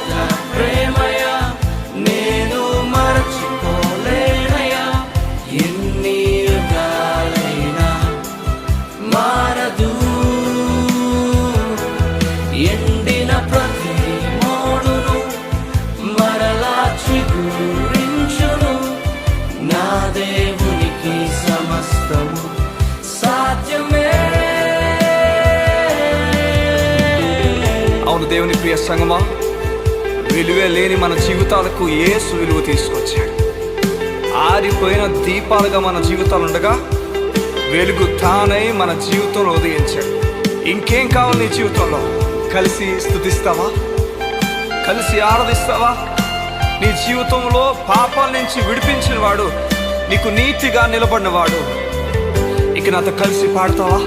అగాధ ప్రేమయా నేను మరచిపోలేనయా. ఎన్ని యుగాలైనా మారదు, ఎండిన ప్రతి మోడును మరలా చిగురించును. నా దేవునికి సమస్తము సాధ్యమే. అవును దేవుని ప్రియ సంగమా, విలువే లేని మన జీవితాలకు యేసు విలువ తీసుకొచ్చాడు. ఆరిపోయిన దీపాలుగా మన జీవితాలు ఉండగా వెలుగు తానై మన జీవితంలో ఉదయించాడు. ఇంకేం కావాలి నీ జీవితంలో? కలిసి స్తుతిస్తావా? కలిసి ఆరాధిస్తావా? నీ జీవితంలో పాపాల నుంచి విడిపించిన వాడు, నీకు నీతిగా నిలబడిన వాడు, ఇక నాతో కలిసి పాడతావా?